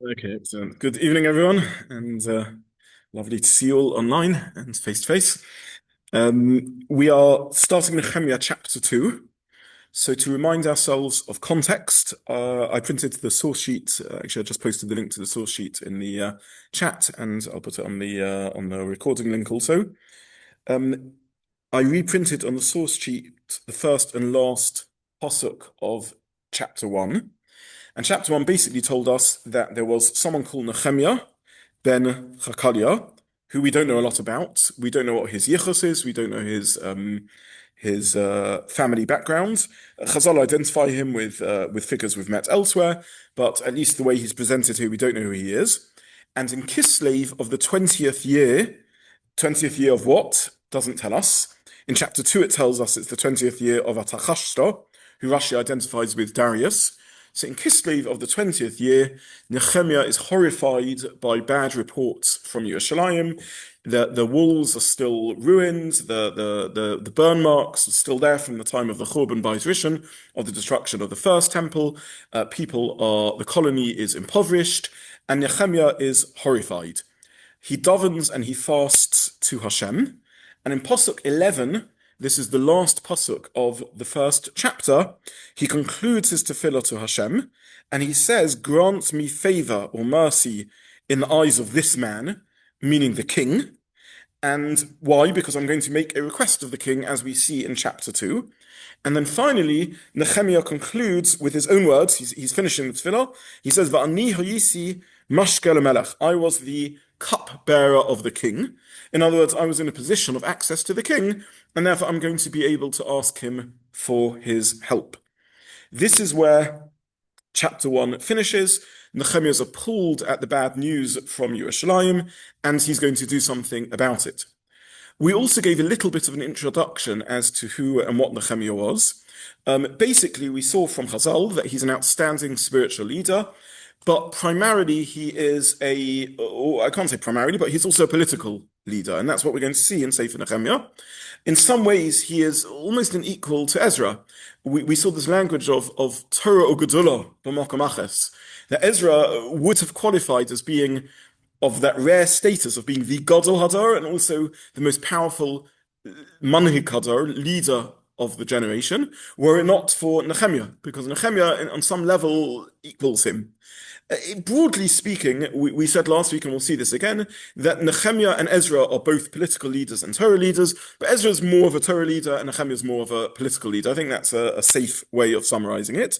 Okay, excellent. Good evening, everyone, and lovely to see you all online and face to face. We are starting Nechemia Chapter 2. So, to remind ourselves of context, I printed the source sheet. Actually, I just posted the link to the source sheet in the chat, and I'll put it on the recording link also. Um, I reprinted on the source sheet the first and last pasuk of Chapter 1. And chapter 1 basically told us that there was someone called Nechemia ben Chakalia, who we don't know a lot about. We don't know what his yichus is. We don't know his family background. Chazal identify him with figures we've met elsewhere, but at least the way he's presented here, we don't know who he is. And in Kislev of the 20th year of what? Doesn't tell us. In chapter 2, it tells us it's the 20th year of Artaxerxes, who Rashi identifies with Darius. So in Kislev of the 20th year, Nechemia is horrified by bad reports from Yerushalayim. The walls are still ruined. The burn marks are still there from the time of the Churban Bayis Rishon, of the destruction of the first temple. The colony is impoverished, and Nechemia is horrified. He davens and he fasts to Hashem. And in Pasuk 11, this is the last pasuk of the first chapter, he concludes his tefillah to Hashem, and he says, "Grant me favor or mercy in the eyes of this man," meaning the king. And why? Because I'm going to make a request of the king, as we see in chapter 2. And then finally, Nechemia concludes with his own words. He's finishing the tefillah. He says, "Va'ani hayisi mashkel melech." I was the cupbearer of the king. In other words, I was in a position of access to the king, and therefore I'm going to be able to ask him for his help. This is where chapter 1 finishes. Nechemia is appalled at the bad news from Yerushalayim, and he's going to do something about it. We also gave a little bit of an introduction as to who and what Nechemia was. Basically, we saw from Chazal that he's an outstanding spiritual leader, but primarily he is I can't say primarily, but he's also a political leader, and that's what we're going to see in Sefer Nechemia. In some ways, he is almost an equal to Ezra. We saw this language of Torah Ugedulah b'makom aches, that Ezra would have qualified as being of that rare status of being the Gadol Hadar and also the most powerful Manhig Hadar, leader of the generation, were it not for Nechemia, because Nechemia, on some level, equals him. Broadly speaking, we said last week, and we'll see this again, that Nechemia and Ezra are both political leaders and Torah leaders, but Ezra is more of a Torah leader and Nechemia is more of a political leader. I think that's a safe way of summarizing it.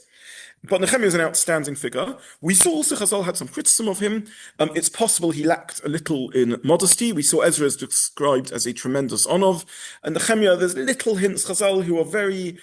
But Nechemia is an outstanding figure. We saw also Chazal had some criticism of him. It's possible he lacked a little in modesty. We saw Ezra is described as a tremendous onov. And Nechemia, there's little hints, Chazal, who are very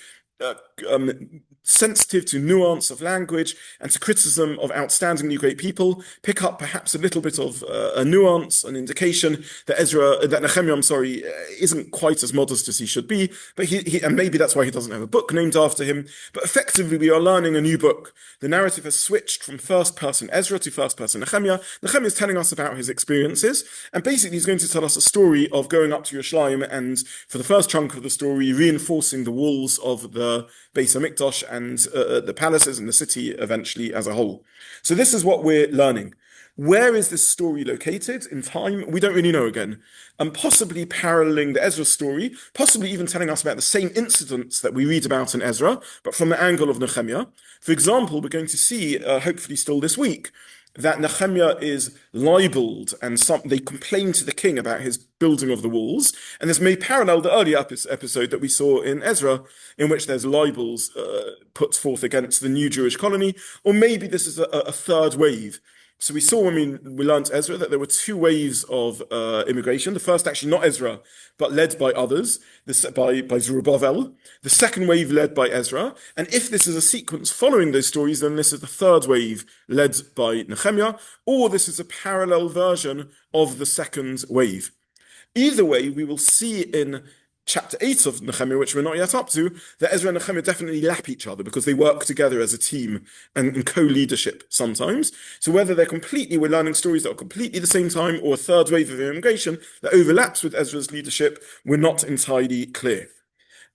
sensitive to nuance of language and to criticism of outstandingly great people, pick up perhaps a little bit of a nuance, an indication that Nechemia, isn't quite as modest as he should be, but and maybe that's why he doesn't have a book named after him. But effectively, we are learning a new book. The narrative has switched from first person Ezra to first person Nechemia. Nechemia is telling us about his experiences, and basically he's going to tell us a story of going up to Yerushalayim and, for the first chunk of the story, reinforcing the walls of the Beis HaMikdash and the palaces and the city eventually as a whole. So this is what we're learning. Where is this story located in time? We don't really know again. And possibly paralleling the Ezra story, possibly even telling us about the same incidents that we read about in Ezra, but from the angle of Nechemia. For example, we're going to see, hopefully still this week, that Nechemia is libeled and they complain to the king about his building of the walls. And this may parallel the earlier episode that we saw in Ezra, in which there's libels put forth against the new Jewish colony, or maybe this is a third wave. So we saw when we learned Ezra that there were two waves of immigration. The first actually not Ezra, but led by others, by Zerubbabel. The second wave led by Ezra. And if this is a sequence following those stories, then this is the third wave led by Nechemia, or this is a parallel version of the second wave. Either way, we will see in chapter 8 of Nechemia, which we're not yet up to, that Ezra and Nechemia definitely lap each other because they work together as a team and in co-leadership sometimes. So whether we're learning stories that are completely the same time, or a third wave of immigration that overlaps with Ezra's leadership, we're not entirely clear.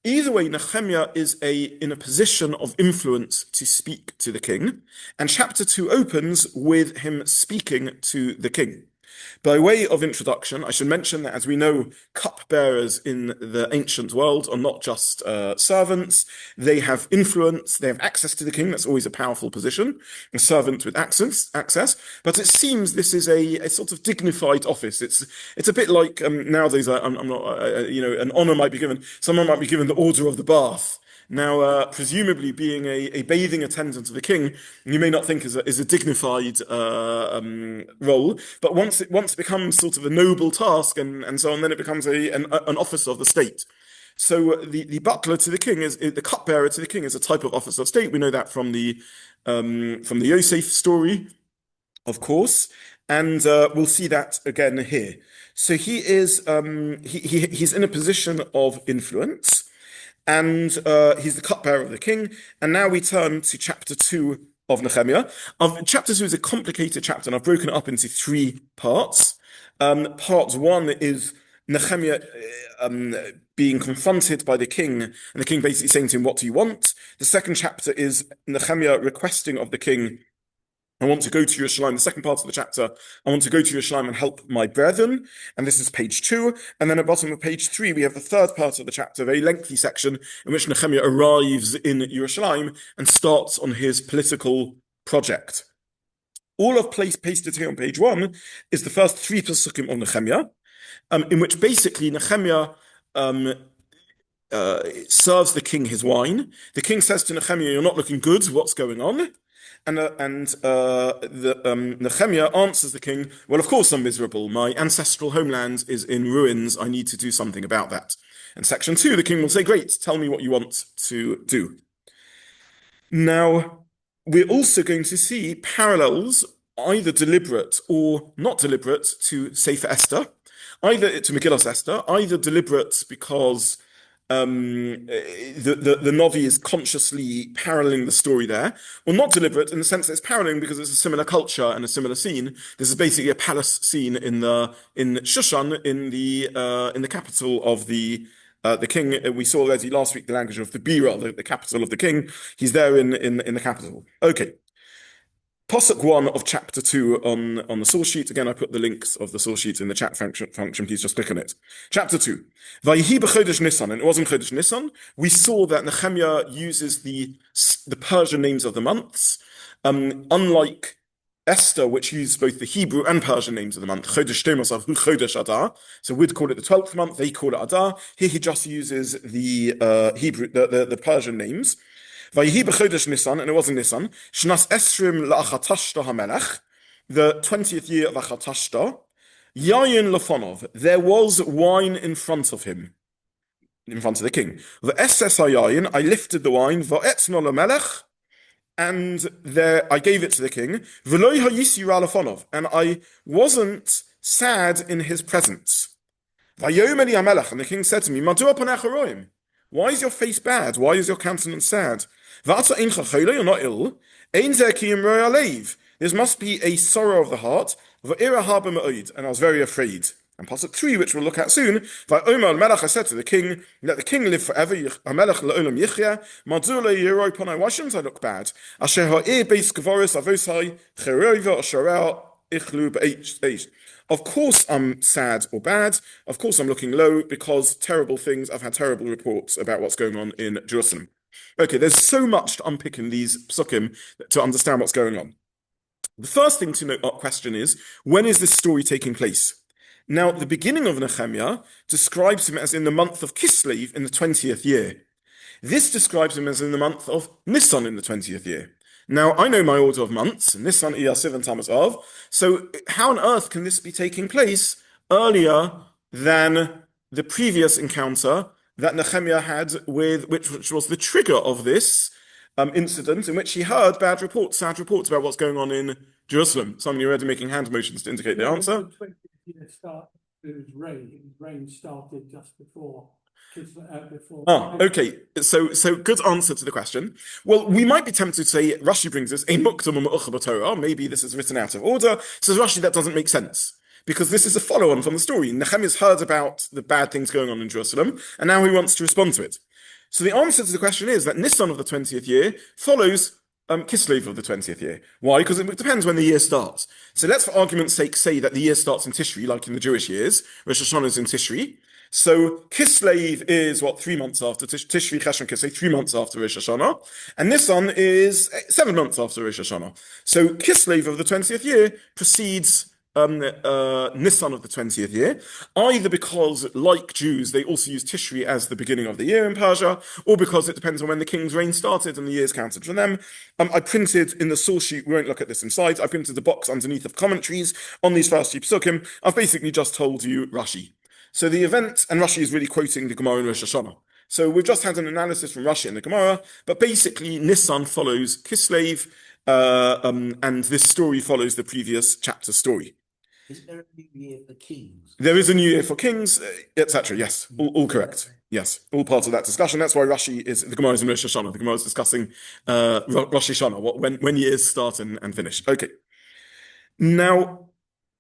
Either way, Nechemia is in a position of influence to speak to the king, and chapter 2 opens with him speaking to the king. By way of introduction, I should mention that, as we know, cupbearers in the ancient world are not just servants. They have influence, they have access to the king. That's always a powerful position, a servant with access. But it seems this is a sort of dignified office. It's a bit like nowadays. I'm not, an honor might be given. Someone might be given the Order of the Bath. Now, presumably being a bathing attendant of the king, you may not think is a dignified role, but once it becomes sort of a noble task and so on, then it becomes an officer of the state. So the butler to the king is the cupbearer to the king is a type of officer of state. We know that from the Yosef story, of course, and we'll see that again here. So he is he's in a position of influence. And he's the cupbearer of the king. And now we turn to chapter 2 of Nechemia. Chapter 2 is a complicated chapter, and I've broken it up into 3 parts. Part 1 is Nechemia being confronted by the king, and the king basically saying to him, "What do you want?" The second chapter is Nechemia requesting of the king, "I want to go to Yerushalayim." The second part of the chapter, "I want to go to Yerushalayim and help my brethren." And this is page 2. And then at the bottom of page 3, we have the third part of the chapter, a very lengthy section in which Nechemia arrives in Yerushalayim and starts on his political project. All I've pasted here on page 1 is the first 3 pasukim of Nechemia, in which basically Nechemia serves the king his wine. The king says to Nechemia, "You're not looking good. What's going on?" And Nechemia answers the king, "Well, of course I'm miserable. My ancestral homeland is in ruins. I need to do something about that." And section 2, the king will say, "Great, tell me what you want to do." Now, we're also going to see parallels, either deliberate or not deliberate, to Sefer Esther, either to Megillas Esther, either deliberate because the Novi is consciously paralleling the story there, or not deliberate in the sense that it's paralleling because it's a similar culture and a similar scene. This is basically a palace scene in Shushan, in the capital of the king. We saw already last week the language of the Bira, the capital of the king. He's there in the capital. Okay. Pasuk 1 of chapter 2 on the source sheet. Again, I put the links of the source sheet in the chat function. Please just click on it. Chapter 2. Vayihi b'chodesh Nisan, and it was in Chodesh Nisan. We saw that Nechemia uses the Persian names of the months, unlike Esther, which used both the Hebrew and Persian names of the month. Chodesh Shtomos hu Chodesh Adar. So we'd call it the 12th month. They call it Adar. Here he just uses the Hebrew, the Persian names. Vayihi b'chodesh Nisan, and it was in Nisan, Shnas Esrim la'achatashta hamelech, the 20th year of Achatashta, Yayin lefonov, there was wine in front of him, in front of the king. V'eses hayayin, I lifted the wine, va'etzno lemelech, and there I gave it to the king, v'loi hayisi ra lefonov, and I wasn't sad in his presence. Vayomer li hamelech, and the king said to me, Madua panech haroim, why is your face bad? Why is your countenance sad? You're not ill. There must be a sorrow of the heart. And I was very afraid. And pasuk 3, which we'll look at soon, I said to the king, let the king live forever. Why shouldn't I look bad? Of course I'm sad or bad. Of course I'm looking low because terrible things. I've had terrible reports about what's going on in Jerusalem. Okay, there's so much to unpick in these psukim to understand what's going on. The first thing to question is, when is this story taking place? Now, the beginning of Nechemia describes him as in the month of Kislev in the 20th year. This describes him as in the month of Nisan in the 20th year. Now, I know my order of months, Nisan, Iyar, Sivan, Tammuz, Av. So how on earth can this be taking place earlier than the previous encounter that Nechemia had with, which was the trigger of this incident, in which he heard sad reports about what's going on in Jerusalem? Some of you are already making hand motions to indicate the answer. The 20th year start, it was rain. Rain started just before. Okay, so good answer to the question. Well, we might be tempted to say, Rashi brings us a muktam Torah. Maybe this is written out of order. Says Rashi, that doesn't make sense, because this is a follow-on from the story. Nechemia's heard about the bad things going on in Jerusalem, and now he wants to respond to it. So the answer to the question is that Nisan of the 20th year follows Kislev of the 20th year. Why? Because it depends when the year starts. So let's, for argument's sake, say that the year starts in Tishri, like in the Jewish years. Rosh Hashanah is in Tishri. So Kislev is what, 3 months after Tishri, Cheshvan Kislev, 3 months after Rosh Hashanah, and Nisan is 7 months after Rosh Hashanah. So Kislev of the 20th year precedes Nisan of the 20th year, either because, like Jews, they also use Tishri as the beginning of the year in Persia, or because it depends on when the king's reign started and the years counted for them. I printed in the source sheet, we won't look at this inside, I printed the box underneath of commentaries on these first few psukim. I've basically just told you Rashi. So the event, and Rashi is really quoting the Gemara in Rosh Hashanah. So we've just had an analysis from Rashi in the Gemara, but basically Nisan follows Kislev, and this story follows the previous chapter story. Is there a new year for kings? There is a new year for kings, etc. Yes, all correct. Yes, all part of that discussion. That's why Rashi is, the Gemara is in Rosh Hashanah. The Gemara is discussing Rosh Hashanah, when years start and finish. Okay. Now,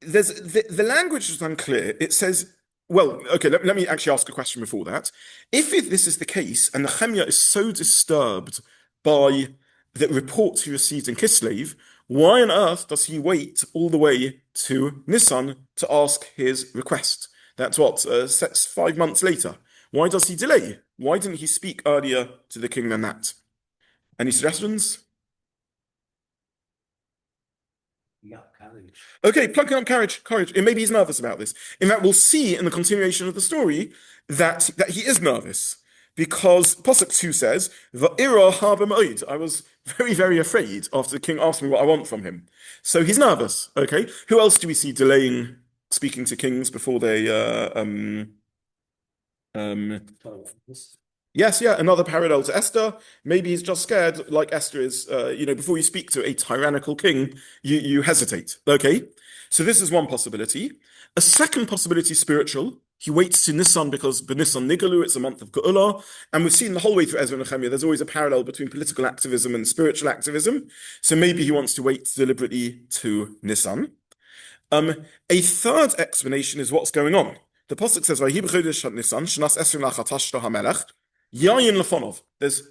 there's the language is unclear. It says, well, okay, let me actually ask a question before that. If this is the case, and Nechemia is so disturbed by the reports he received in Kislev, why on earth does he wait all the way to Nisan to ask his request? That's what, 5 months later. Why does he delay? Why didn't he speak earlier to the king than that? Any suggestions? Yeah, courage. Okay, plucking up courage. And maybe he's nervous about this. In fact, we'll see in the continuation of the story that he is nervous. Because Pasuk 2 says, Va'ira haba ma'od. I was very, very afraid after the king asked me what I want from him. So he's nervous, okay? Who else do we see delaying speaking to kings before they... Yes, yeah, another parallel to Esther. Maybe he's just scared, like Esther is, before you speak to a tyrannical king, you hesitate, okay? So this is one possibility. A second possibility, spiritual. He waits to Nisan because B'Nisan Nigalu, it's a month of Ge'ulah. And we've seen the whole way through Ezra Nechemia, there's always a parallel between political activism and spiritual activism. So maybe he wants to wait deliberately to Nisan. A third explanation is what's going on. The Pasuk says, Vayhi b'chodesh Nisan, shnas esrim la'chatashto hamelech, yayin lefonov. There's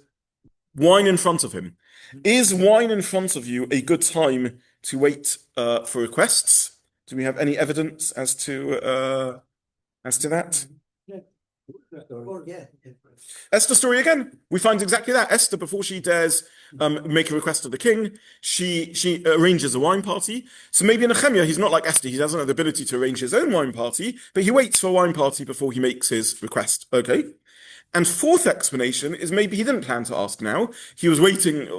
wine in front of him. Is wine in front of you a good time to wait for requests? Do we have any evidence as to that? Yeah. Esther's story again. We find exactly that. Esther, before she dares make a request of the king, she arranges a wine party. So maybe in Nechemia, he's not like Esther. He doesn't have the ability to arrange his own wine party, but he waits for a wine party before he makes his request. Okay. And fourth explanation is maybe he didn't plan to ask now. He was waiting,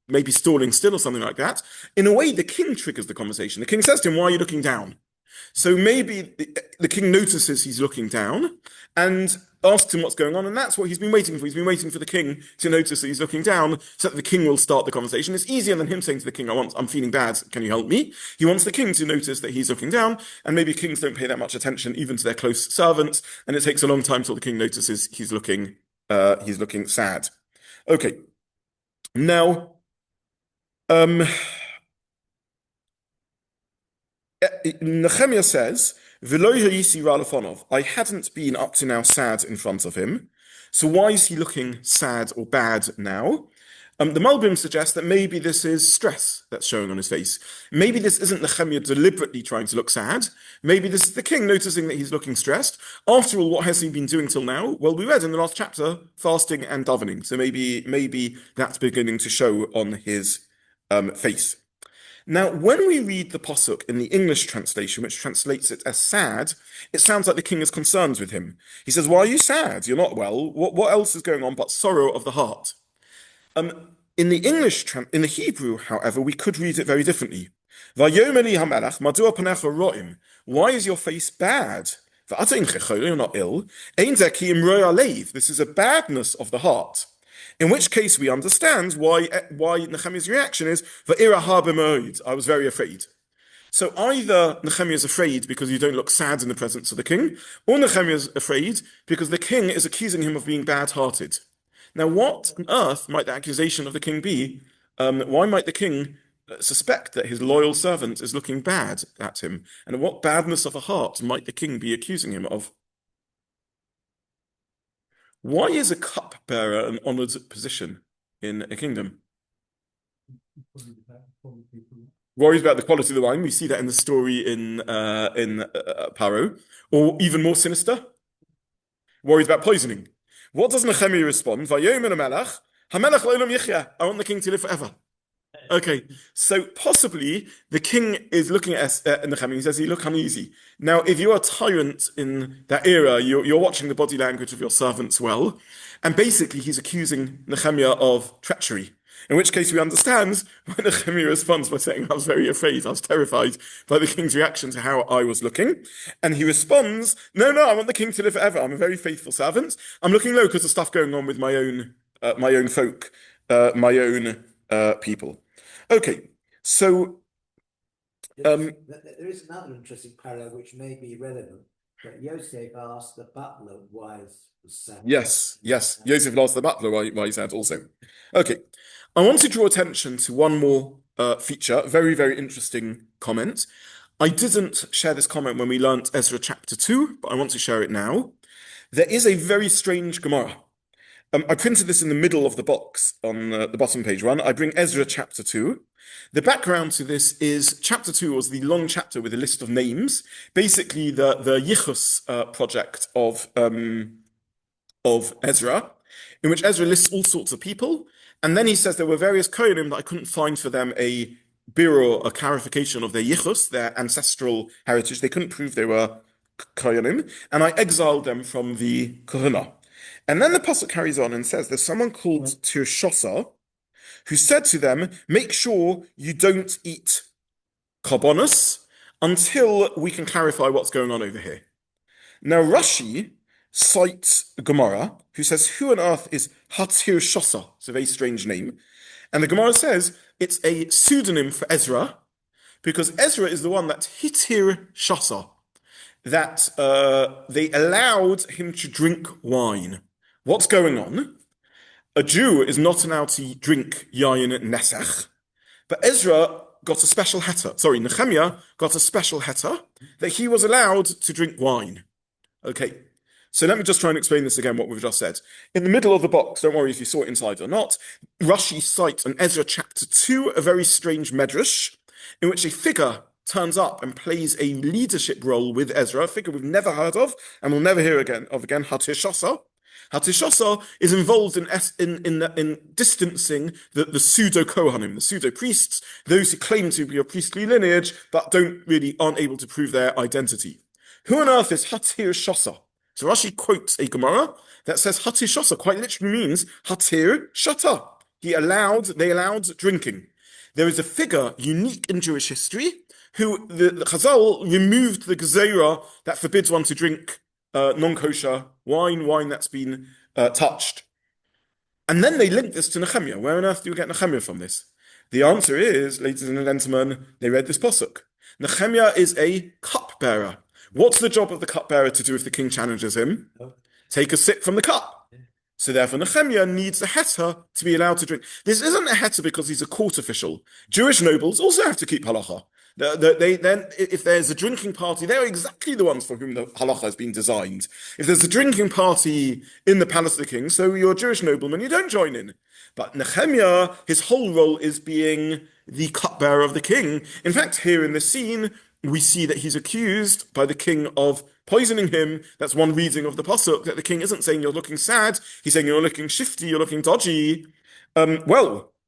maybe stalling still or something like that. In a way, the king triggers the conversation. The king says to him, why are you looking down? So maybe the king notices he's looking down and asks him what's going on, and that's what he's been waiting for. He's been waiting for the king to notice that he's looking down so that the king will start the conversation. It's easier than him saying to the king, I'm feeling bad, can you help me? He wants the king to notice that he's looking down, and maybe kings don't pay that much attention even to their close servants, and it takes a long time till the king notices he's looking sad. Okay. Now, Nechemia says, I hadn't been up to now sad in front of him. So why is he looking sad or bad now? The Malbim suggests that maybe this is stress that's showing on his face. Maybe this isn't Nechemia deliberately trying to look sad. Maybe this is the king noticing that he's looking stressed. After all, what has he been doing till now? Well, we read in the last chapter, fasting and davening. So maybe that's beginning to show on his face. Now, when we read the Pasuk in the English translation, which translates it as sad, it sounds like the king is concerned with him. He says, why are you sad? You're not well. What else is going on but sorrow of the heart? In the in the Hebrew, however, we could read it very differently. Vayomer li hamelech, madua panecha ro'im. Why is your face bad? You're not ill. This is a badness of the heart. In which case we understand why Nechemia's reaction is, Va'ira haba ma'od. I was very afraid. So either Nechemia is afraid because you don't look sad in the presence of the king, or Nechemia is afraid because the king is accusing him of being bad-hearted. Now, what on earth might the accusation of the king be? Why might the king suspect that his loyal servant is looking bad at him? And what badness of a heart might the king be accusing him of? Why is a cupbearer an honored position in a kingdom? Worries about the quality of the wine. We see that in the story in Paro, or even more sinister, worries about poisoning. What does Nechemia respond? Vayomer HaMelech, HaMelech L'olam Yichya. I want the king to live forever. Okay, so possibly the king is looking at Nechemia. He says, "You look uneasy." Now, if you're a tyrant in that era, you're watching the body language of your servants well, and basically he's accusing Nechemia of treachery. In which case we understand why Nechemia responds by saying, "I was very afraid, I was terrified by the king's reaction to how I was looking." And he responds, "No, I want the king to live forever. I'm a very faithful servant. I'm looking low because of stuff going on with my own folk, my own people." Okay, so There is another interesting parallel which may be relevant. But Yosef asked the butler why he was sad. yes, Joseph asked the butler why he's sad also. Okay, I want to draw attention to one more feature, very, very interesting comment. I didn't share this comment when we learnt Ezra chapter 2, but I want to share it now. There is a very strange Gemara. I printed this in the middle of the box on the bottom page one. I bring Ezra chapter 2. The background to this is chapter 2 was the long chapter with a list of names, basically the Yichus project of Ezra, in which Ezra lists all sorts of people, and then he says there were various Kohanim that I couldn't find for them a birur, a clarification of their Yichus, their ancestral heritage. They couldn't prove they were Kohanim, and I exiled them from the Kohuna. And then the pasuk carries on and says there's someone called Tirshosa who said to them, "Make sure you don't eat karbonos until we can clarify what's going on over here." Now Rashi cites Gemara, who says, "Who on earth is Tirshosa?" It's a very strange name. And the Gemara says it's a pseudonym for Ezra, because Ezra is the one that hitir shasa, that they allowed him to drink wine. What's going on? A Jew is not allowed to drink yayin nesach, but Ezra got a special heter. Sorry, Nechemia got a special heter that he was allowed to drink wine. Okay, so let me just try and explain this again, what we've just said. In the middle of the box, don't worry if you saw it inside or not, Rashi cites in Ezra chapter 2 a very strange medrash in which a figure turns up and plays a leadership role with Ezra, a figure we've never heard of and we'll never hear again, Hatishosa. Hatishosa is involved in distancing the pseudo-Kohanim, the pseudo-priests, those who claim to be a priestly lineage but aren't able to prove their identity. Who on earth is Hatishosa? So Rashi quotes a Gemara that says Hatishosa quite literally means Hatir Shata. They allowed drinking. There is a figure unique in Jewish history who the Chazal removed the gezerah that forbids one to drink non-kosher wine that's been touched. And then they link this to Nechemia. Where on earth do you get Nechemia from this? The answer is, ladies and gentlemen, they read this pasuk. Nechemia is a cupbearer. What's the job of the cupbearer to do if the king challenges him? Take a sip from the cup. So therefore, Nechemia needs a heter to be allowed to drink. This isn't a heter because he's a court official. Jewish nobles also have to keep halacha. If there's a drinking party, they're exactly the ones for whom the halacha has been designed. If there's a drinking party in the palace of the king, so you're a Jewish nobleman, you don't join in. But Nechemia, his whole role is being the cupbearer of the king. In fact, here in this scene, we see that he's accused by the king of poisoning him. That's one reading of the pasuk, that the king isn't saying you're looking sad, he's saying you're looking shifty, you're looking dodgy.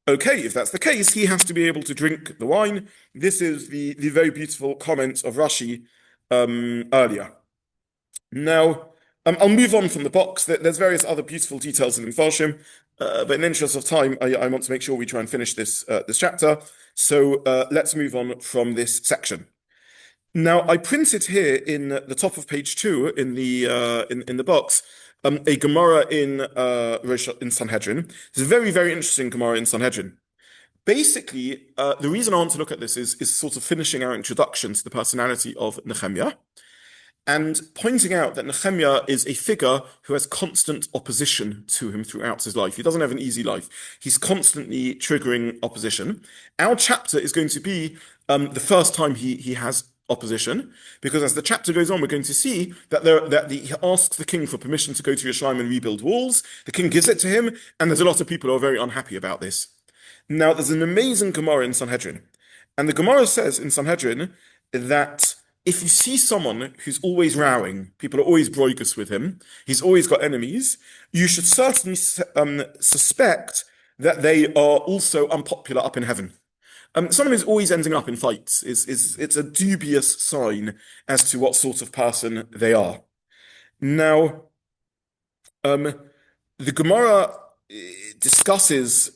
Okay, if that's the case, he has to be able to drink the wine. This is the very beautiful comment of Rashi earlier. Now, I'll move on from the box. There's various other beautiful details in the Farshim, but in the interest of time, I want to make sure we try and finish this chapter. So let's move on from this section. Now, I printed here in the top of page 2 in the box a Gemara in Sanhedrin. It's a very, very interesting Gemara in Sanhedrin. Basically, the reason I want to look at this is sort of finishing our introduction to the personality of Nechemia and pointing out that Nechemia is a figure who has constant opposition to him throughout his life. He doesn't have an easy life. He's constantly triggering opposition. Our chapter is going to be the first time he has opposition, because as the chapter goes on, we're going to see that he asks the king for permission to go to Yerushalayim and rebuild walls. The king gives it to him, and there's a lot of people who are very unhappy about this. Now, there's an amazing Gemara in Sanhedrin, and the Gemara says in Sanhedrin that if you see someone who's always rowing, people are always broigus with him, he's always got enemies, you should certainly suspect that they are also unpopular up in heaven. Someone who's always ending up in fights it's a dubious sign as to what sort of person they are. Now, the Gemara discusses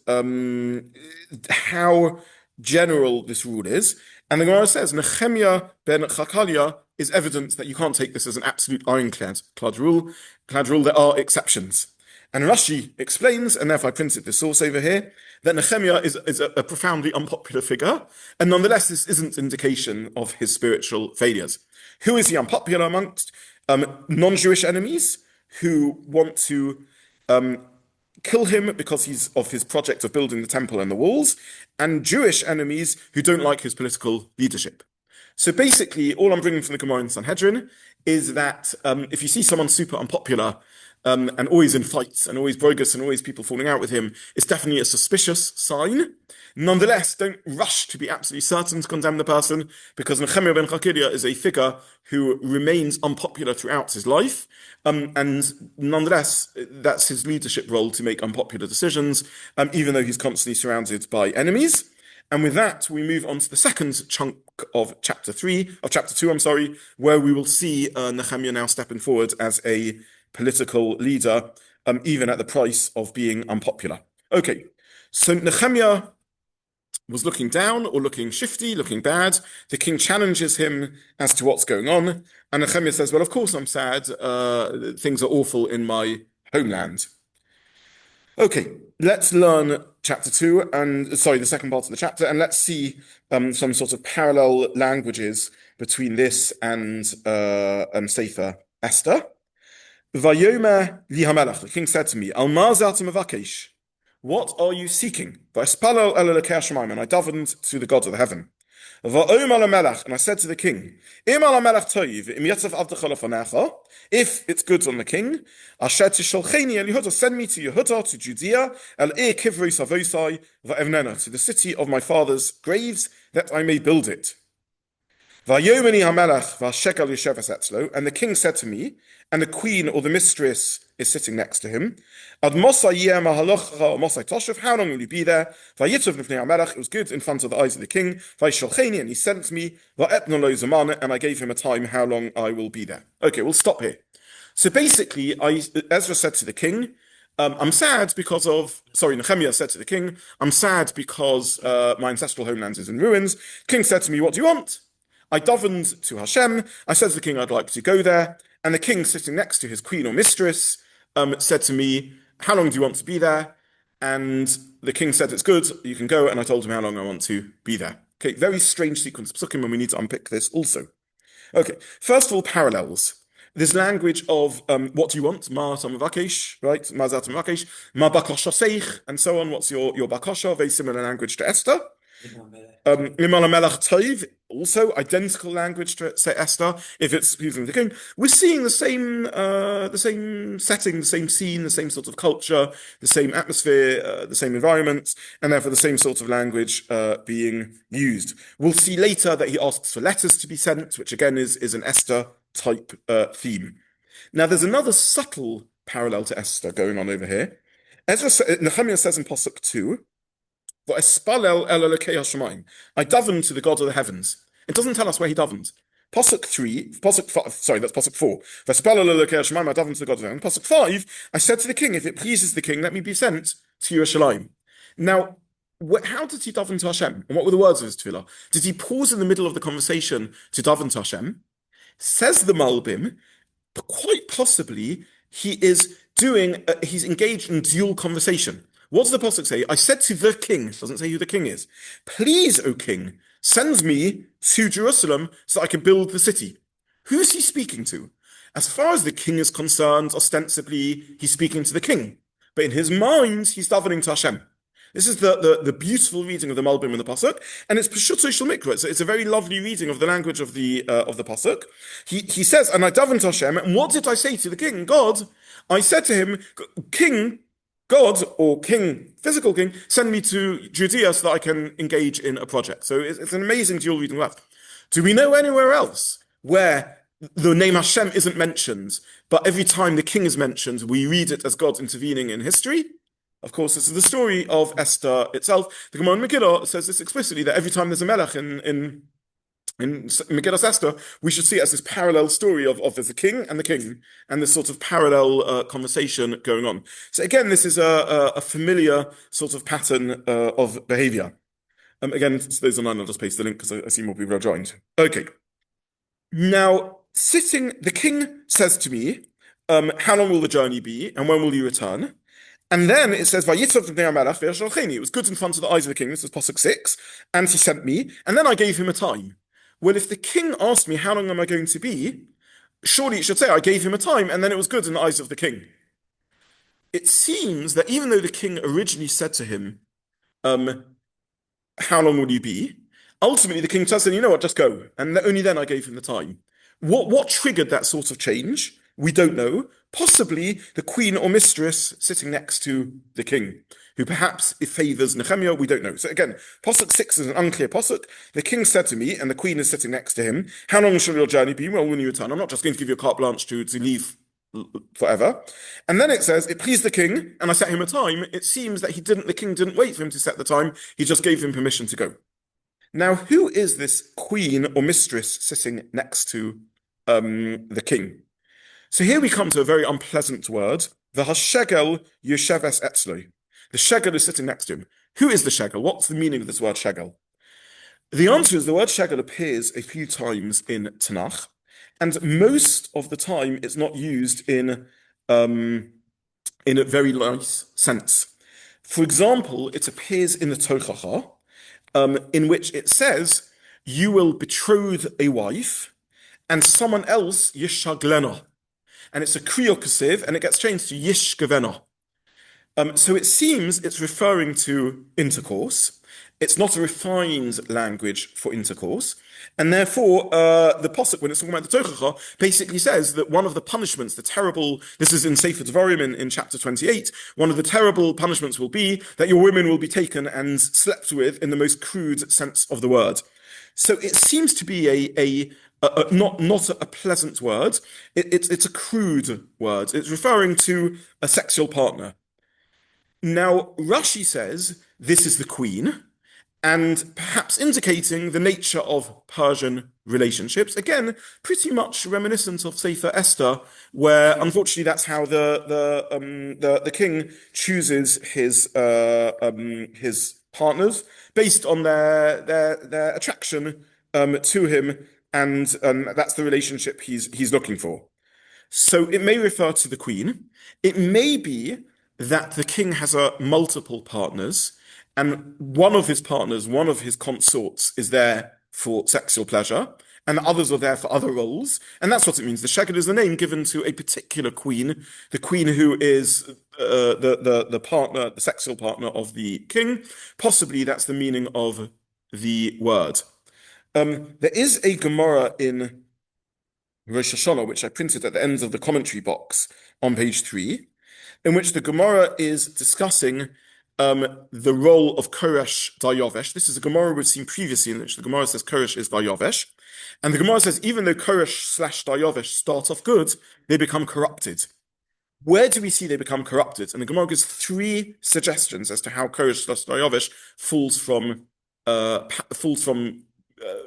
how general this rule is, and the Gemara says Nechemia ben Chakalia is evidence that you can't take this as an absolute ironclad rule. There are exceptions. And Rashi explains, and therefore I printed this source over here, that Nechemia is a profoundly unpopular figure, and nonetheless this isn't indication of his spiritual failures. Who is he unpopular amongst? Non-Jewish enemies who want to kill him because of his project of building the temple and the walls, and Jewish enemies who don't like his political leadership. So basically, all I'm bringing from the Gemara in Sanhedrin is that if you see someone super unpopular, and always in fights, and always brogus, and always people falling out with him, it's definitely a suspicious sign. Nonetheless, don't rush to be absolutely certain to condemn the person, because Nechemia ben Chakalia is a figure who remains unpopular throughout his life, and nonetheless, that's his leadership role to make unpopular decisions, even though he's constantly surrounded by enemies. And with that, we move on to the second chunk of chapter 2, where we will see Nechemia now stepping forward as a political leader, even at the price of being unpopular. Okay, so Nechemia was looking down, or looking shifty, looking bad. The king challenges him as to what's going on, and Nechemia says, well, of course I'm sad, things are awful in my homeland. Okay, let's learn the second part of the chapter, and let's see some sort of parallel languages between this and Sefer Esther. Vayomer li hamelach, the king said to me, Al ma zeh ata mevakesh? What are you seeking? Va'espalel el Elokei hashamayim, and I davened to the God of the heaven. Va'omer lamelach, and I said to the king, Im al hamelach toiv, im yatzav avdecha lefanecha, if it's good on the king, asher tisholcheni el Yehuda, send me to Yehuda, to Judea, el kivrei savosai va'evnena, to the city of my father's graves, that I may build it. Vayomeni hamelach va'shekel yesheves etzlo, and the king said to me, and the queen or the mistress is sitting next to him, Ad mosai yeh mahalocha mosai toshev, how long will you be there? Vayitzav lifnei hamelach, it was good in front of the eyes of the king. Vayisholcheni, and he sent me, va'etno lo zamana, and I gave him a time how long I will be there. Okay, we'll stop here. So basically, Ezra said to the king, Nechemia said to the king, I'm sad because my ancestral homeland is in ruins. The king said to me, what do you want? I davened to Hashem. I said to the king, I'd like to go there. And the king, sitting next to his queen or mistress, said to me, how long do you want to be there? And the king said, it's good, you can go. And I told him how long I want to be there. Okay, very strange sequence of psukim, and we need to unpick this also. Okay, first of all, parallels. This language of what do you want? Ma tamavakesh, right? Ma zatamakesh, ma bakosha seich, and so on. What's your bakosha? Very similar language to Esther. Imal Melech Toiv, also identical language to say Esther. If it's using the king, we're seeing the same setting, the same scene, the same sort of culture, the same atmosphere, the same environment, and therefore the same sort of language being used. We'll see later that he asks for letters to be sent, which again is an Esther type theme. Now, there's another subtle parallel to Esther going on over here. Nechemia says in Pasuk 2. I davened to the God of the heavens. It doesn't tell us where he davened. Pasuk 4. I davened to the God of the heavens. Pasuk 5, I said to the king, if it pleases the king, let me be sent to Yerushalayim. Now, how did he daven to Hashem? And what were the words of his tefillah? Did he pause in the middle of the conversation to daven to Hashem? Says the Malbim, but quite possibly he's engaged in dual conversation. What does the pasuk say? I said to the king, it doesn't say who the king is, please, O king, send me to Jerusalem so I can build the city. Who's he speaking to? As far as the king is concerned, ostensibly, he's speaking to the king. But in his mind, he's davening to Hashem. This is the beautiful reading of the Malbim and the Pasuk, and it's Peshuto Shel Mikra. It's a very lovely reading of the language of the Pasuk. He says, and I davened to Hashem, and what did I say to the king? God, I said to him, King, God, or king, physical king, send me to Judea so that I can engage in a project. So it's an amazing dual reading of that. Do we know anywhere else where the name Hashem isn't mentioned, but every time the king is mentioned, we read it as God intervening in history? Of course, this is the story of Esther itself. The Gemara in Megillah says this explicitly, that every time there's a melech in Megillah Esther, we should see it as this parallel story of there's a king, and this sort of parallel conversation going on. So again, this is a familiar sort of pattern of behavior. Again, those online, I'll just paste the link because I see more people are joined. Okay. Now, the king says to me, how long will the journey be, and when will you return? And then it says, it was good in front of the eyes of the king, this is Pasuk 6, and he sent me, and then I gave him a time. Well, if the king asked me, how long am I going to be? Surely it should say, I gave him a time, and then it was good in the eyes of the king. It seems that even though the king originally said to him, how long will you be? Ultimately, the king says, you know what, just go. And only then I gave him the time. What triggered that sort of change? We don't know. Possibly the queen or mistress sitting next to the king, who perhaps favors Nechemia, we don't know. So again, Pasuk 6 is an unclear Pasuk. The king said to me, and the queen is sitting next to him, how long shall your journey be? Well, when you return. I'm not just going to give you a carte blanche to leave forever. And then it says, it pleased the king, and I set him a time. It seems that the king didn't wait for him to set the time. He just gave him permission to go. Now, who is this queen or mistress sitting next to the king? So here we come to a very unpleasant word. The hashegel yosheves etzloi. The shegel is sitting next to him. Who is the shegel? What's the meaning of this word shegel? The answer is the word shegel appears a few times in Tanakh, and most of the time it's not used in a very nice sense. For example, it appears in the Tochacha, in which it says, you will betroth a wife, and someone else yishaglena. And it's a kriya kasiv, and it gets changed to yishgavena. So it seems it's referring to intercourse. It's not a refined language for intercourse. And therefore, the Pasuk, when it's talking about the Tochacha, basically says that one of the punishments, this is in Sefer Devarim in chapter 28, one of the terrible punishments will be that your women will be taken and slept with in the most crude sense of the word. So it seems to be not a pleasant word. It's a crude word. It's referring to a sexual partner. Now, Rashi says this is the queen, and perhaps indicating the nature of Persian relationships. Again, pretty much reminiscent of Sefer Esther, where unfortunately that's how the king chooses his partners based on their attraction to him, and that's the relationship he's looking for. So it may refer to the queen. It may be that the king has multiple partners, and one of his partners, one of his consorts, is there for sexual pleasure, and the others are there for other roles. And that's what it means. The shegel is the name given to a particular queen, the queen who is the partner, the sexual partner of the king. Possibly that's the meaning of the word. There is a Gemara in Rosh Hashanah, which I printed at the ends of the commentary box on page 3, in which the Gemara is discussing the role of Koresh Dayovesh. This is a Gemara we've seen previously, in which the Gemara says Koresh is Dayovesh. And the Gemara says even though Koresh/Dayovesh start off good, they become corrupted. Where do we see they become corrupted? And the Gemara gives 3 suggestions as to how Koresh/Dayovesh falls from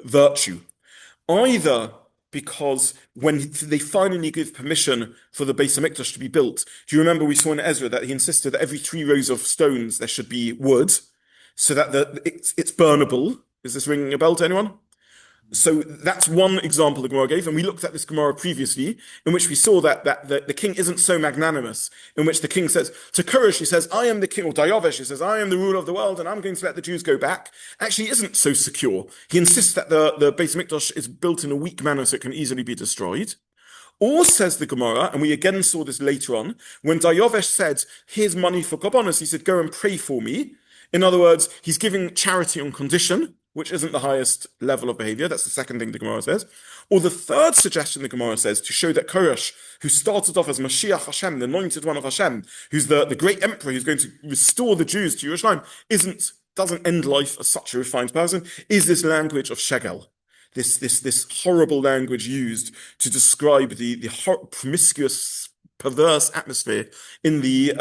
virtue. Either because when they finally give permission for the Beis HaMikdash to be built, do you remember we saw in Ezra that he insisted that every 3 rows of stones there should be wood, so that it's burnable? Is this ringing a bell to anyone? So that's one example the Gemara gave, and we looked at this Gemara previously, in which we saw that the king isn't so magnanimous, in which the king says, to Koresh, he says, I am the king, or Dayovesh, he says, I am the ruler of the world, and I'm going to let the Jews go back. Actually, he isn't so secure. He insists that the Beis HaMikdash is built in a weak manner so it can easily be destroyed. Or, says the Gemara, and we again saw this later on, when Dayovesh said, here's money for Korbanos, he said, go and pray for me. In other words, he's giving charity on condition, which isn't the highest level of behavior. That's the second thing the Gemara says. Or the third suggestion the Gemara says to show that Koresh, who started off as Mashiach Hashem, the anointed one of Hashem, who's the great emperor who's going to restore the Jews to Yerushalayim, doesn't end life as such a refined person, is this language of Shegel. This horrible language used to describe the promiscuous, perverse atmosphere in the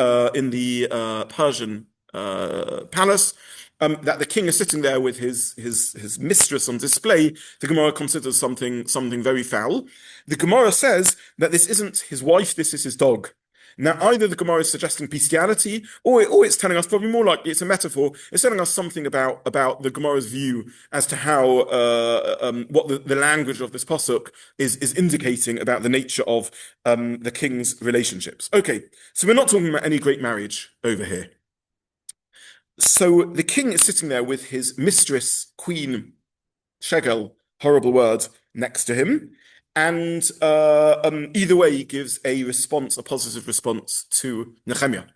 Persian palace. That the king is sitting there with his mistress on display. The Gemara considers something very foul. The Gemara says that this isn't his wife, this is his dog. Now, either the Gemara is suggesting bestiality, or it's telling us, probably more likely it's a metaphor, it's telling us something about the Gemara's view as to how, what the language of this pasuk is indicating about the nature of the king's relationships. Okay, so we're not talking about any great marriage over here. So the king is sitting there with his mistress, Queen Shegel, horrible word, next to him. And either way, he gives a positive response to Nechemia.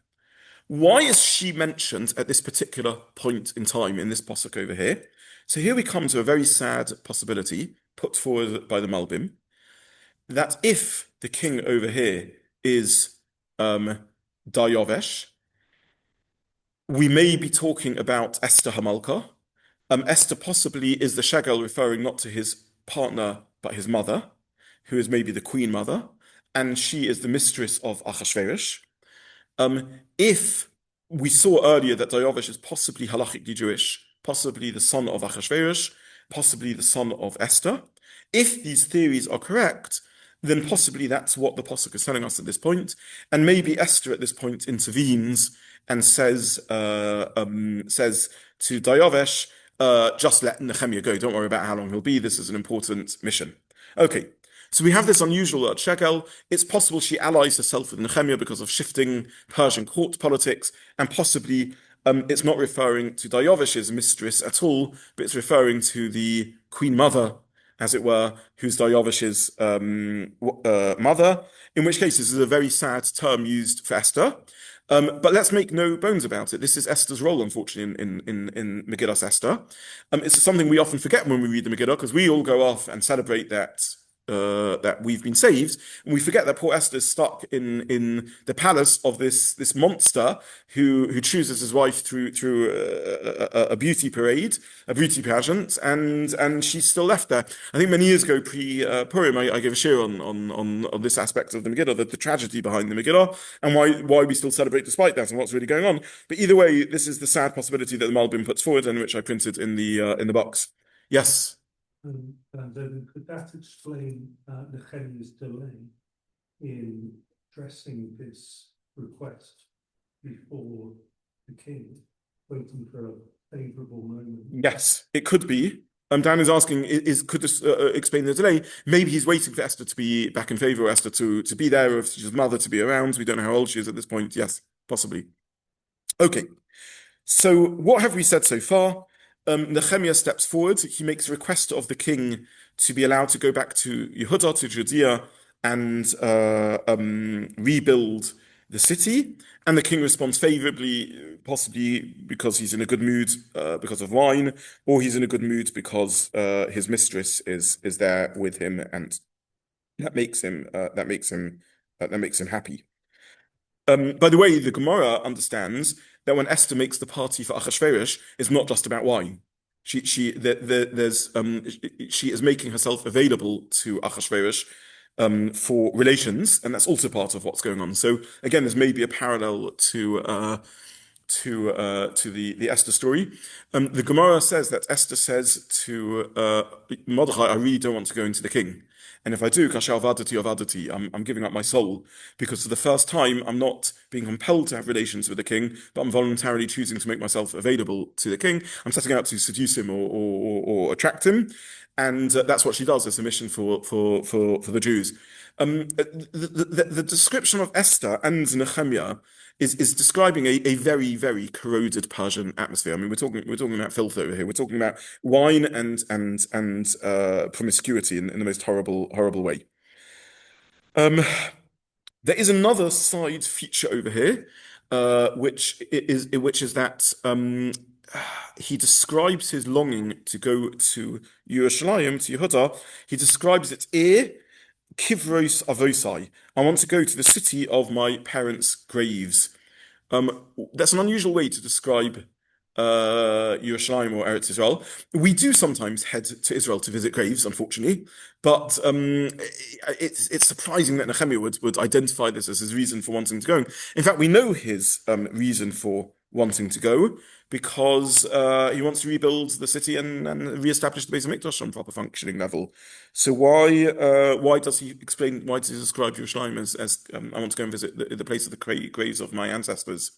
Why is she mentioned at this particular point in time in this pasuk over here? So here we come to a very sad possibility put forward by the Malbim, that if the king over here is Dayovesh, we may be talking about Esther Hamalka. Esther possibly is the Shegel referring not to his partner, but his mother, who is maybe the queen mother, and she is the mistress of Achashverosh. If we saw earlier that Dayovesh is possibly halachically Jewish, possibly the son of Achashverosh, possibly the son of Esther, if these theories are correct, then possibly that's what the pasuk is telling us at this point, and maybe Esther at this point intervenes and says to Dayovesh, just let Nechemia go. Don't worry about how long he'll be. This is an important mission. Okay. So we have this unusual word, Shegel. It's possible she allies herself with Nechemia because of shifting Persian court politics, and possibly it's not referring to Dayovesh's mistress at all, but it's referring to the queen mother, as it were, who's Dayovesh's mother, in which case this is a very sad term used for Esther. But let's make no bones about it. This is Esther's role, unfortunately, in Megillas Esther. It's something we often forget when we read the Megillah, because we all go off and celebrate that we've been saved, and we forget that poor Esther is stuck in the palace of this monster who chooses his wife through a beauty parade, a beauty pageant, and she's still left there. I think many years ago, pre-Purim, I gave a share on this aspect of the Megillah, the tragedy behind the Megillah, and why we still celebrate despite that, and what's really going on. But either way, this is the sad possibility that the Malbim puts forward, and which I printed in the box. Yes. And then could that explain Nechemia's delay in addressing this request before the king, waiting for a favourable moment? Yes, it could be. Dan is asking, could this explain the delay? Maybe he's waiting for Esther to be back in favour, or Esther to be there, or if she's mother to be around. We don't know how old she is at this point. Yes, possibly. Okay, so what have we said so far? Nechemia steps forward. He makes a request of the king to be allowed to go back to Yehuda, to Judea, and rebuild the city. And the king responds favorably, possibly because he's in a good mood because of wine, or he's in a good mood because his mistress is there with him, and that makes him happy. By the way, the Gemara understands that when Esther makes the party for Achashverosh, it's not just about wine. She is making herself available to Achashverosh for relations, and that's also part of what's going on. So again, there's maybe a parallel to the Esther story. The Gemara says that Esther says to Mordechai, I really don't want to go into the king. And if I do, I'm giving up my soul, because for the first time, I'm not being compelled to have relations with the king, but I'm voluntarily choosing to make myself available to the king. I'm setting out to seduce him or attract him. And that's what she does as a mission for the Jews. The description of Esther and Nechemia is describing a very, very corroded Persian atmosphere. I mean, we're talking about filth over here. We're talking about wine and promiscuity in the most horrible way. There is another side feature over here. which is that he describes his longing to go to Yerushalayim, to Yehuda. He describes it Kivros Avosai. I want to go to the city of my parents' graves. That's an unusual way to describe Yerushalayim or Eretz Israel. We do sometimes head to Israel to visit graves, unfortunately, but it's surprising that Nechemia would identify this as his reason for wanting to go. In fact, we know his reason for wanting to go because he wants to rebuild the city and reestablish the Beis Hamikdash on proper functioning level. So why does he describe Yerushalayim as I want to go and visit the place of the graves of my ancestors?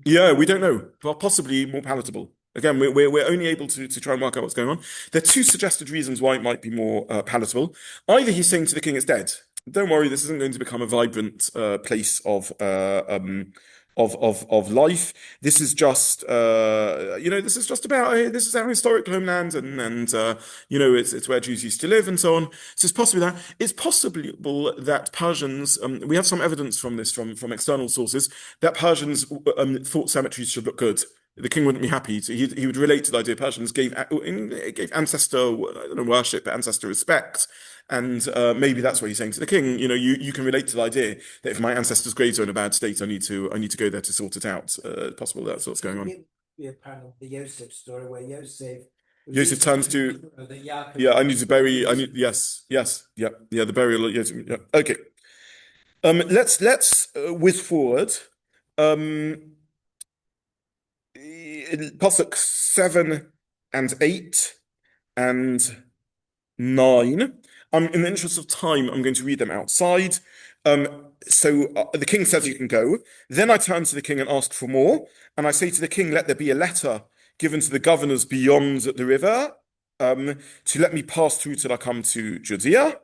Yeah, we don't know, but possibly more palatable. Again, we're only able to try and work out what's going on. There are two suggested reasons why it might be more palatable. Either he's saying to the king it's dead. Don't worry, this isn't going to become a vibrant place of life. This is just this is just about this is our historic homeland, and it's where Jews used to live and so on. So it's possible that Persians we have some evidence from this from external sources that Persians thought cemeteries should look good. The king wouldn't be happy. So he would relate to the idea Persians gave ancestor worship, ancestor respect. And maybe that's what he's saying to the king. You can relate to the idea that if my ancestors' graves are in a bad state, I need to go there to sort it out. Possible that's what's going on. Be a part of the Yosef story where Yosef turns to I need to bury. Yes, yeah, the burial of Yosef. Yeah. Okay. Let's whiz forward. Pasuk 7 and 8 and 9. In the interest of time, I'm going to read them outside. So the king says you can go. Then I turn to the king and ask for more. And I say to the king, let there be a letter given to the governors beyond the river to let me pass through till I come to Judea.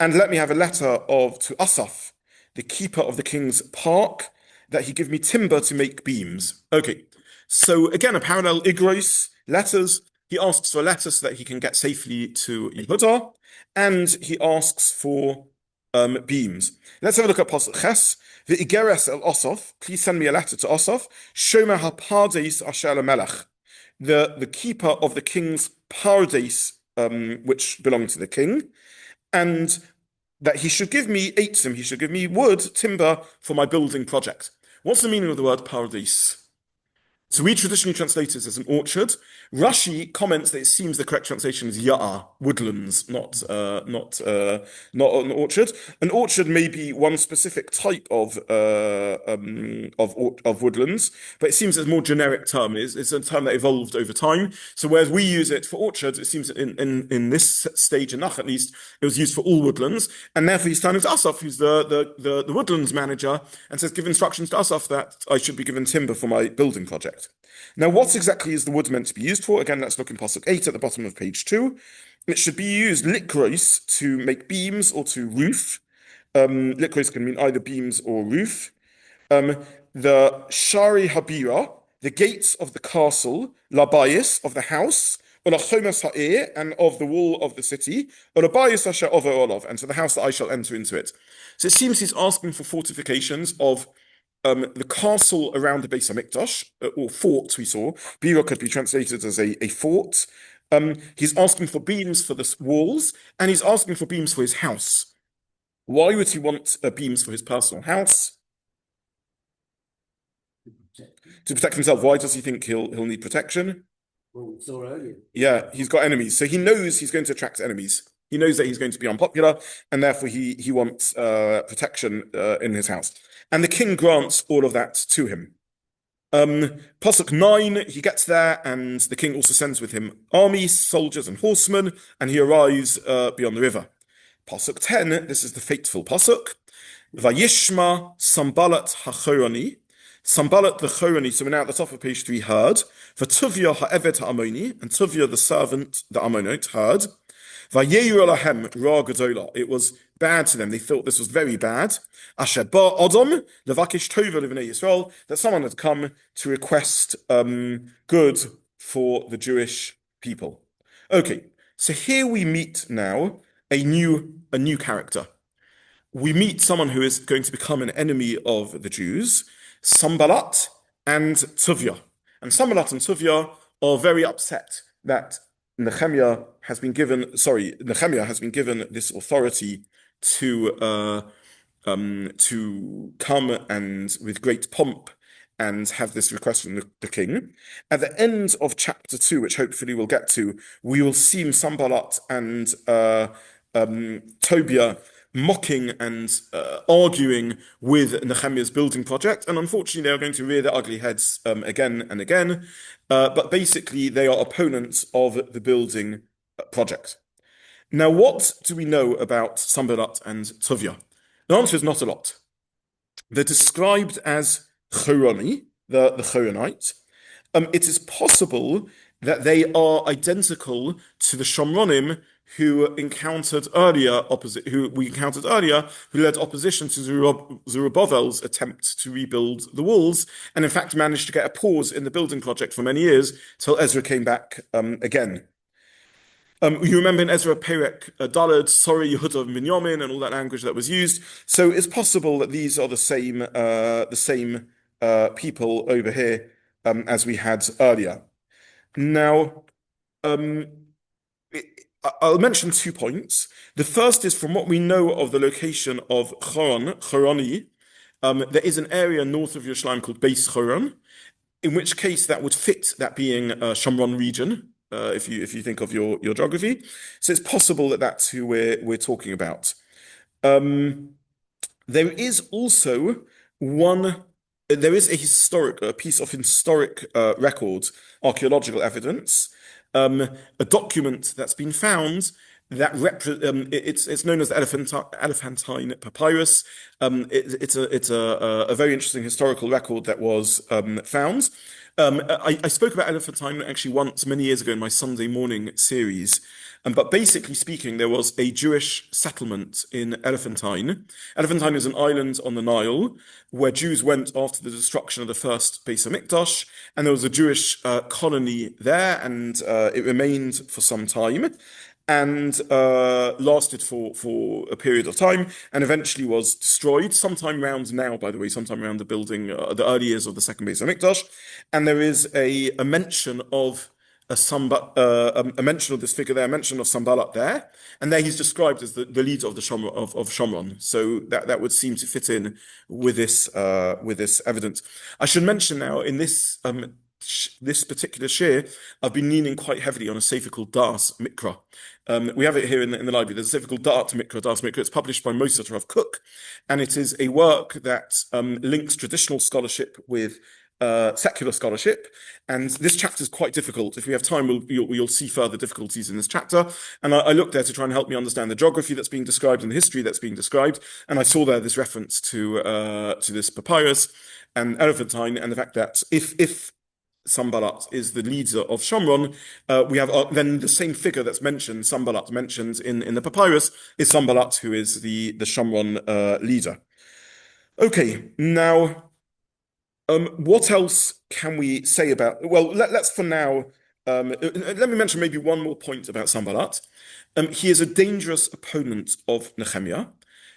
And let me have a letter to Asaph, the keeper of the king's park, that he give me timber to make beams. Okay. So again, a parallel igros, letters. He asks for a letter so that he can get safely to Yehuda, and he asks for beams. Let's have a look at Pasuk Ches. V'igeres el Asaph. Please send me a letter to Asaph. Shomer hapardes asher melech. The keeper of the king's pardes, which belonged to the king, and that he should give me eitzim. He should give me wood, timber for my building project. What's the meaning of the word pardes? So we traditionally translate it as an orchard. Rashi comments that it seems the correct translation is ya'ar, woodlands, not an orchard. An orchard may be one specific type of woodlands, but it seems it's a more generic term. It's a term that evolved over time. So whereas we use it for orchards, it seems that in this stage enough at least, it was used for all woodlands. And therefore he's turning to Asaph, who's the woodlands manager, and says, give instructions to Asaph that I should be given timber for my building project. Now, what exactly is the wood meant to be used for? Again, let's look in Pasuk 8 at the bottom of page 2. It should be used likros to make beams or to roof. Likros can mean either beams or roof. The shari habira, the gates of the castle, labayis of the house, or lachomas ha'ir, and of the wall of the city, or labayis asher over olav, and to the house that I shall enter into it. So it seems he's asking for fortifications of the castle around the Beis Hamikdash, or fort we saw. Bira could be translated as a fort. He's asking for beams for the walls, and he's asking for beams for his house. Why would he want beams for his personal house? To protect himself. Why does he think he'll need protection? Well, we saw earlier. Yeah, he's got enemies. So he knows he's going to attract enemies. He knows that he's going to be unpopular, and therefore he wants protection in his house. And the king grants all of that to him. Pasuk 9, he gets there, and the king also sends with him armies, soldiers, and horsemen, and he arrives beyond the river. Pasuk 10, this is the fateful pasuk. Vayishma Sambalat HaChorani. Sambalat the Chorani, so we're now at the top of page 3, heard. V'Tuvia ha'eved ha'amoni, and Tuvia the servant, the Ammonite, heard. Vayeru lahem ra gedola. It was bad to them. They thought this was very bad. Asher ba Adam levakish tova livnei Yisrael, that someone had come to request good for the Jewish people. Okay, so here we meet now a new character. we meet someone who is going to become an enemy of the Jews, Sanballat and Tobiah. And Sanballat and Tobiah are very upset that Nechemia has been given this authority to come and with great pomp and have this request from the king. At the end of chapter 2, which hopefully we'll get to, we will see Sanballat and Tobiah mocking and arguing with Nechemia's building project. And unfortunately, they are going to rear their ugly heads again and again. But basically, they are opponents of the building project. Now, what do we know about Sanballat and Tobiah? The answer is not a lot. They're described as Choroni, the Choronite. It is possible that they are identical to the Shomronim who we encountered earlier, who led opposition to Zerubbabel's attempt to rebuild the walls, and in fact managed to get a pause in the building project for many years till Ezra came back again. You remember in Ezra Perek Daled, sorry, Yehuda Minyamin, and all that language that was used. So it's possible that these are the same people over here as we had earlier. Now, I'll mention 2 points. The first is from what we know of the location of Choroni. There is an area north of Yerushalayim called Beis Choron, in which case that would fit that being a Shomron region. If you think of your geography, so it's possible that that's who we're talking about. There is also a piece of historic record, archaeological evidence, a document that's been found that it's known as the Elephantine Papyrus. It's a very interesting historical record that was found. I spoke about Elephantine actually once many years ago in my Sunday morning series. But basically speaking, there was a Jewish settlement in Elephantine. Elephantine is an island on the Nile where Jews went after the destruction of the first Beis HaMikdash, and there was a Jewish colony there, and it remained for some time and lasted for a period of time, and eventually was destroyed sometime around now, by the way, sometime around the building, the early years of the second Beis HaMikdash. And there is a mention of a mention of this figure there, a mention of Sanballat there, and there he's described as the leader of the Shomron. So that would seem to fit in with this evidence. I should mention now in this particular shir, I've been leaning quite heavily on a sefer called Das Mikra. We have it here in the library. There's a sefer called Das Mikra. It's published by Moshe Rav Kook, and it is a work that links traditional scholarship with secular scholarship, and this chapter is quite difficult. If we have time, you'll see further difficulties in this chapter. And I looked there to try and help me understand the geography that's being described and the history that's being described. And I saw there this reference to this papyrus and Elephantine, and the fact that if Sanballat is the leader of Shomron, we have then the same figure that's mentioned, Sanballat mentioned in the papyrus, is Sanballat, who is the Shomron leader. Okay, now. What else can we say about? Well, let's for now. Let me mention maybe one more point about Sanballat. He is a dangerous opponent of Nechemia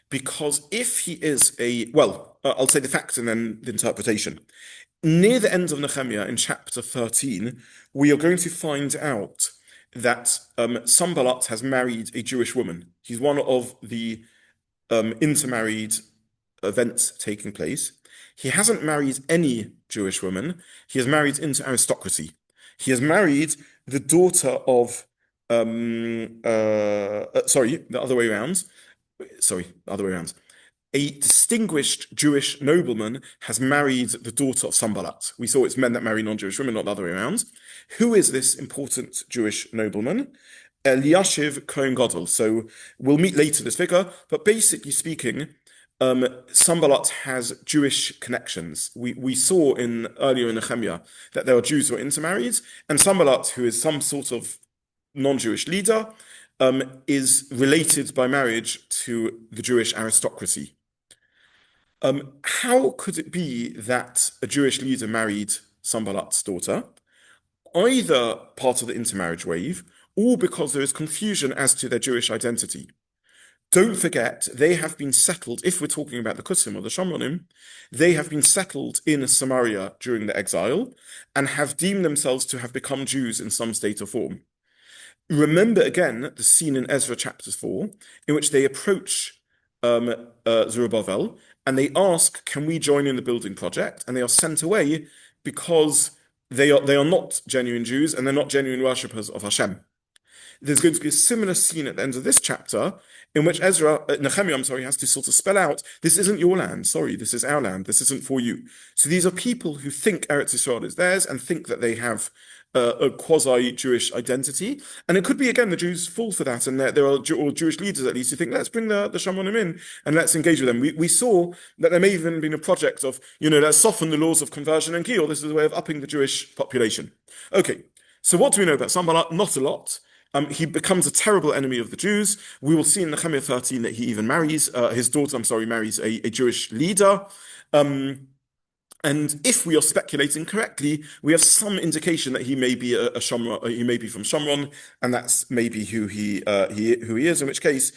because if he is I'll say the facts and then the interpretation. Near the end of Nechemia in chapter 13, we are going to find out that Sanballat has married a Jewish woman. He's one of the intermarried events taking place. He hasn't married any Jewish woman. He has married into aristocracy. He has married the daughter of, the other way around. A distinguished Jewish nobleman has married the daughter of Sanballat. We saw it's men that marry non-Jewish women, not the other way around. Who is this important Jewish nobleman? Eliashiv Kohen Gadol. So we'll meet later this figure, but basically speaking, Sanballat has Jewish connections. We saw earlier in Nechemia that there are Jews who are intermarried, and Sanballat, who is some sort of non-Jewish leader, is related by marriage to the Jewish aristocracy. How could it be that a Jewish leader married Sanballat's daughter? Either part of the intermarriage wave, or because there is confusion as to their Jewish identity. Don't forget, they have been settled, if we're talking about the Kusim or the Shomronim, they have been settled in Samaria during the exile and have deemed themselves to have become Jews in some state or form. Remember again the scene in Ezra chapter 4, in which they approach Zerubbabel and they ask, can we join in the building project? And they are sent away because they are not genuine Jews and they're not genuine worshippers of Hashem. There's going to be a similar scene at the end of this chapter in which Nechemia, has to sort of spell out, this isn't your land, sorry, this is our land, this isn't for you. So these are people who think Eretz Yisrael is theirs and think that they have a quasi-Jewish identity. And it could be, again, the Jews fall for that, and there are Jewish leaders at least who think, let's bring the Shamanim in and let's engage with them. We saw that there may even been a project of, let's soften the laws of conversion and Giyur. This is a way of upping the Jewish population. Okay, so what do we know about Sanballat? Not a lot. He becomes a terrible enemy of the Jews. We will see in Nechemia 13 that he even marries, his daughter, marries a Jewish leader. And if we are speculating correctly, we have some indication that he may be a Shomron, he may be from Shomron, and that's maybe who he is, in which case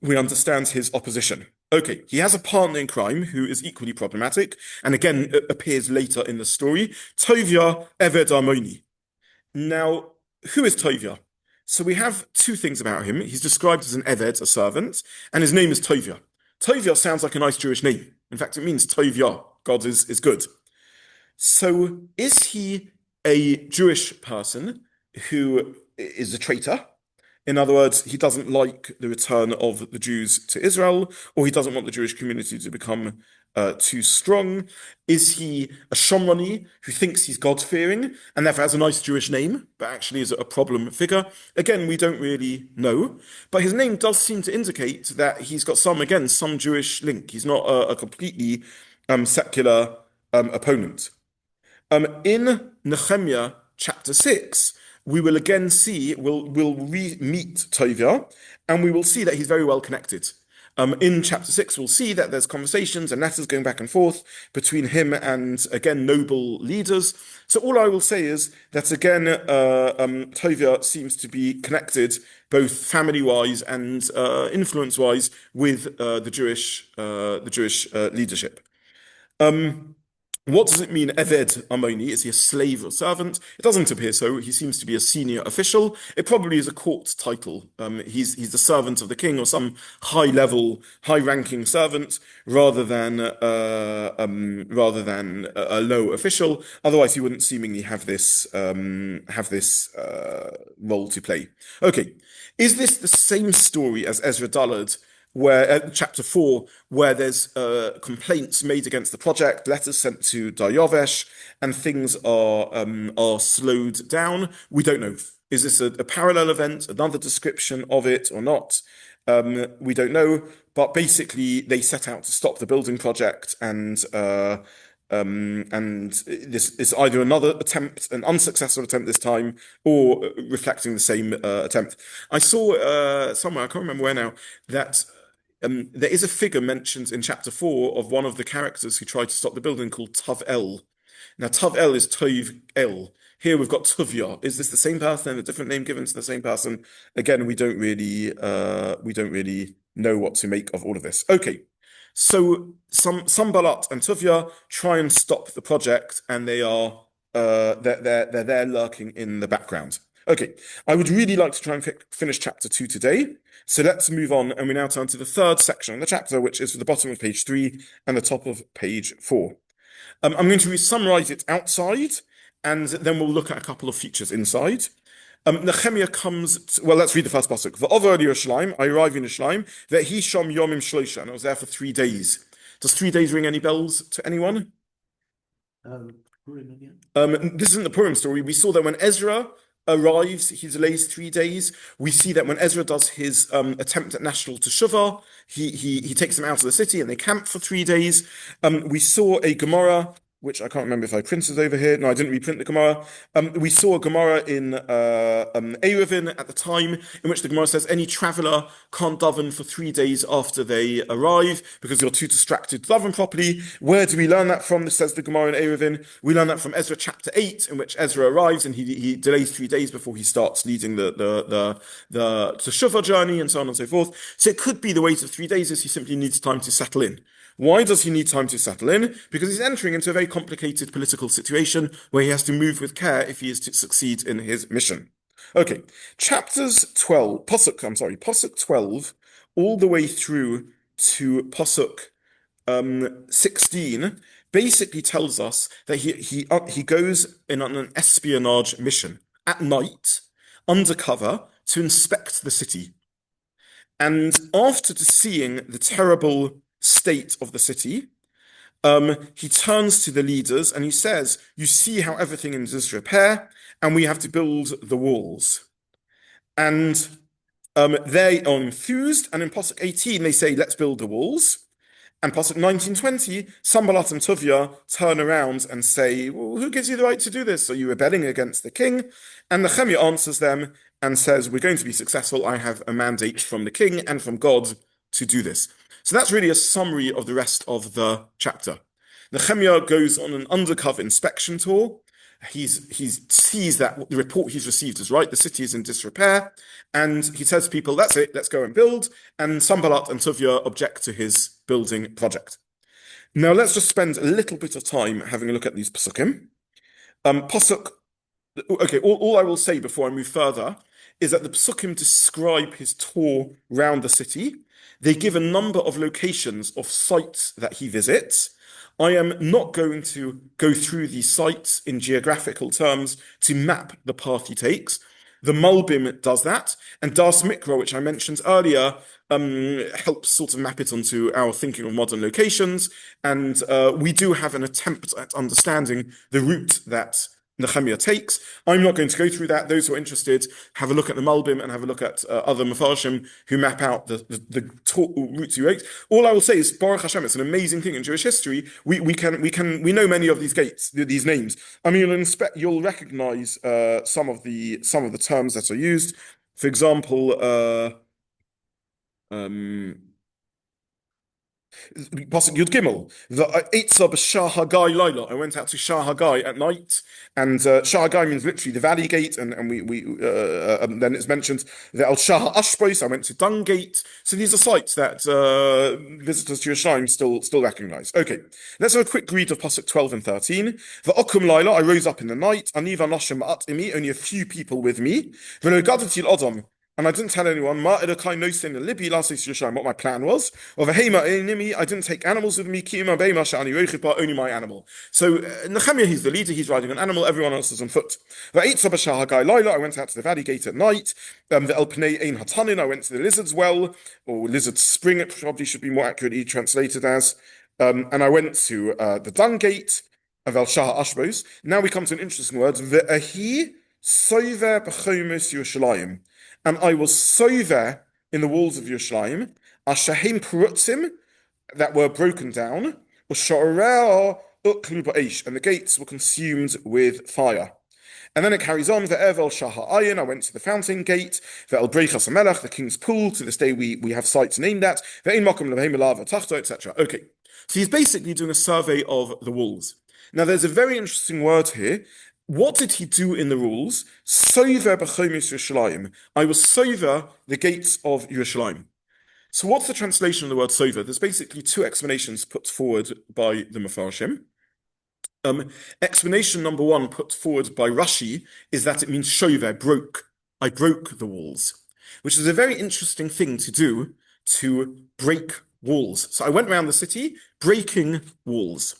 we understand his opposition. Okay, he has a partner in crime who is equally problematic, and again appears later in the story, Tovia Eved Armoni. Now, who is Tovia? So we have two things about him. He's described as an Eved, a servant, and his name is Tovia. Tovia sounds like a nice Jewish name. In fact, it means Tovia, God is good. So is he a Jewish person who is a traitor? In other words, he doesn't like the return of the Jews to Israel, or he doesn't want the Jewish community to become too strong. Is he a Shomroni who thinks he's God-fearing and therefore has a nice Jewish name, but actually is a problem figure? Again, we don't really know, but his name does seem to indicate that he's got some Jewish link. He's not a completely secular opponent. In Nechemia Chapter 6, we will again see, we'll meet Tovia, and we will see that he's very well connected. In chapter 6, we'll see that there's conversations and letters going back and forth between him and, again, noble leaders. So all I will say is that, again, Tovia seems to be connected both family-wise and influence-wise with the Jewish leadership. What does it mean, Eved Amoni? Is he a slave or servant? It doesn't appear so. He seems to be a senior official. It probably is a court title. He's the servant of the king or some high-level, high-ranking servant rather than a low official. Otherwise, he wouldn't seemingly have this role to play. Okay, is this the same story as Ezra Dalad, where chapter 4, where there's complaints made against the project, letters sent to Daryovesh, and things are slowed down? We don't know. Is this a parallel event, another description of it or not? We don't know. But basically, they set out to stop the building project, and this is either another attempt, an unsuccessful attempt this time, or reflecting the same attempt. I saw somewhere, I can't remember where now, that there is a figure mentioned in chapter 4 of one of the characters who tried to stop the building called Tav El. Now, Tav El is Tov El. Here we've got Tuvia. Is this the same person and a different name given to the same person? Again, we don't really know what to make of all of this. Okay, so Sanballat and Tuvia try and stop the project, and they're there lurking in the background. Okay, I would really like to try and finish chapter 2 today. So let's move on, and we now turn to the third section of the chapter, which is at the bottom of page 3 and the top of page 4. I'm going to summarize it outside, and then we'll look at a couple of features inside. Nechemia comes, well, let's read the first pasuk. V'over Yerushalayim, I arrive in Yerushalayim, ve'hi sham yomim shloisha, and I was there for 3 days. Does 3 days ring any bells to anyone? This isn't the Purim story. We saw that when Ezra arrives, he delays 3 days. We see that when Ezra does his attempt at national teshuvah, he takes them out of the city and they camp for 3 days. We saw a Gemara which I can't remember if I printed over here. No, I didn't reprint the Gemara. We saw a Gemara in Eruvin at the time, in which the Gemara says any traveler can't daven for 3 days after they arrive because you're too distracted to daven properly. Where do we learn that from? This says the Gemara in Eruvin. We learn that from Ezra Chapter 8, in which Ezra arrives and he delays 3 days before he starts leading the Teshuvah journey and so on and so forth. So it could be the wait of 3 days is he simply needs time to settle in. Why does he need time to settle in? Because he's entering into a very complicated political situation where he has to move with care if he is to succeed in his mission. Okay, Pasuk 12, all the way through to Pasuk 16, basically tells us that he goes in on an espionage mission at night, undercover, to inspect the city. And after seeing the terrible state of the city, he turns to the leaders and he says, you see how everything is in disrepair, and we have to build the walls. And they are enthused, and in Pasuk 18 they say, let's build the walls. And Pasuk 19-20, Sanballat and Tovia turn around and say, well, who gives you the right to do this? Are you rebelling against the king? And Nechemia answers them and says, we're going to be successful. I have a mandate from the king and from God to do this. So that's really a summary of the rest of the chapter. Nechemia goes on an undercover inspection tour. He sees that the report he's received is right. The city is in disrepair. And he says to people, that's it, let's go and build. And Sanballat and Tovia object to his building project. Now let's just spend a little bit of time having a look at these pasukim. All I will say before I move further is that the pasukim describe his tour round the city. They give a number of locations of sites that he visits. I am not going to go through these sites in geographical terms to map the path he takes. The Malbim does that, and Das Mikra, which I mentioned earlier, helps sort of map it onto our thinking of modern locations, and we do have an attempt at understanding the route that Nechemia takes. I'm not going to go through that. Those who are interested, have a look at the Malbim and have a look at other Mefarshim who map out the routes you take. All I will say is, Baruch Hashem, it's an amazing thing in Jewish history. We know many of these gates, these names. I mean, you'll recognize some of the terms that are used. For example, Pasuk Yud Gimel, the Eitzah b'Shah Hagai Laila. I went out to Shah Hagai at night, and Shah Hagai means literally the Valley Gate, and then it's mentioned the Al Shah Ashbois. I went to Dung Gate. So these are sites that visitors to Yerushalayim still recognize. Okay, let's have a quick read of Pasuk 12 and 13. The Okum Laila, I rose up in the night. Aniva Nashim Ma'at Imi, only a few people with me. V'lo gadati l'Adam. And I didn't tell anyone what my plan was. I didn't take animals with me, only my animal. So Nechemia, he's the leader, he's riding an animal, everyone else is on foot. I went out to the Valley Gate at night. I went to the Lizard's Well, or Lizard's Spring, it probably should be more accurately translated as. And I went to the Dung Gate of El Shah Ashbos. Now we come to an interesting word. Ve'ahi soiver b'chomus Yerushalayim. And I was sover in the walls of Yerushalayim, ashahem perutzim, that were broken down, and the gates were consumed with fire. And then it carries on, ve'evel shaha'ayin, I went to the fountain gate, ve'el brechas hamelech, the king's pool, to this day we have sites named that, ve'in makom levehem elava tachto, etc. Okay, so he's basically doing a survey of the walls. Now there's a very interesting word here. What did he do in the rules? Sover b'chomis Yerushalayim. I was sover the gates of Yerushalayim. So what's the translation of the word sover? There's basically two explanations put forward by the Mefarshim. Explanation number one put forward by Rashi is that it means shover, broke. I broke the walls, which is a very interesting thing to do, to break walls. So I went around the city breaking walls.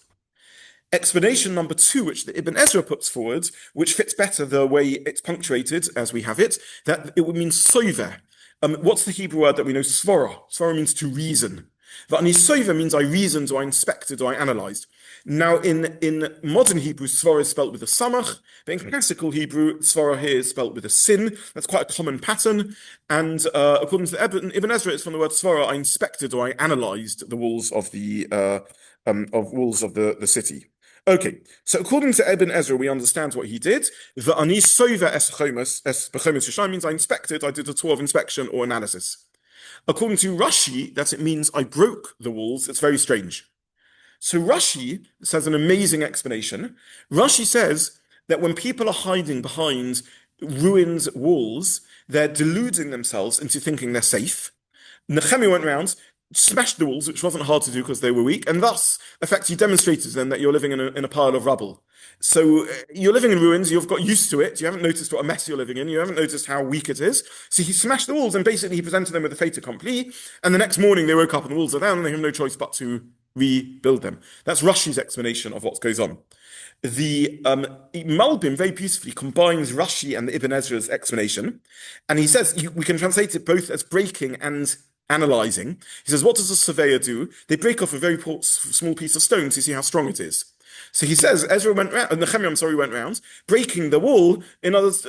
Explanation number two, which the Ibn Ezra puts forward, which fits better the way it's punctuated as we have it, that it would mean sover. What's the Hebrew word that we know? Svara. Svara means to reason. Va'ani sover means I reasoned, or I inspected, or I analyzed. Now, in modern Hebrew, svara is spelt with a samach, but in classical Hebrew, svara here is spelt with a sin. That's quite a common pattern. And according to the Ibn Ezra, it's from the word svara, I inspected or I analyzed the walls of the city. Okay, so according to Ibn Ezra, we understand what he did. The ani sova es Yerushalayim means I inspected, I did a tour of inspection or analysis. According to Rashi, that it means I broke the walls. It's very strange. So Rashi says an amazing explanation. Rashi says that when people are hiding behind ruined walls, they're deluding themselves into thinking they're safe. Nechemia went around, smashed the walls, which wasn't hard to do because they were weak, and thus, effectively demonstrated to them that you're living in a pile of rubble. So you're living in ruins, you've got used to it, you haven't noticed what a mess you're living in, you haven't noticed how weak it is. So he smashed the walls and basically he presented them with a fait accompli, and the next morning they woke up and the walls are down and they have no choice but to rebuild them. That's Rashi's explanation of what goes on. The Malbim very beautifully combines Rashi and Ibn Ezra's explanation, and he says we can translate it both as breaking and analyzing. He says, what does a surveyor do? They break off a very small piece of stone to see how strong it is. So he says, Nechemia went round, breaking the wall, in others,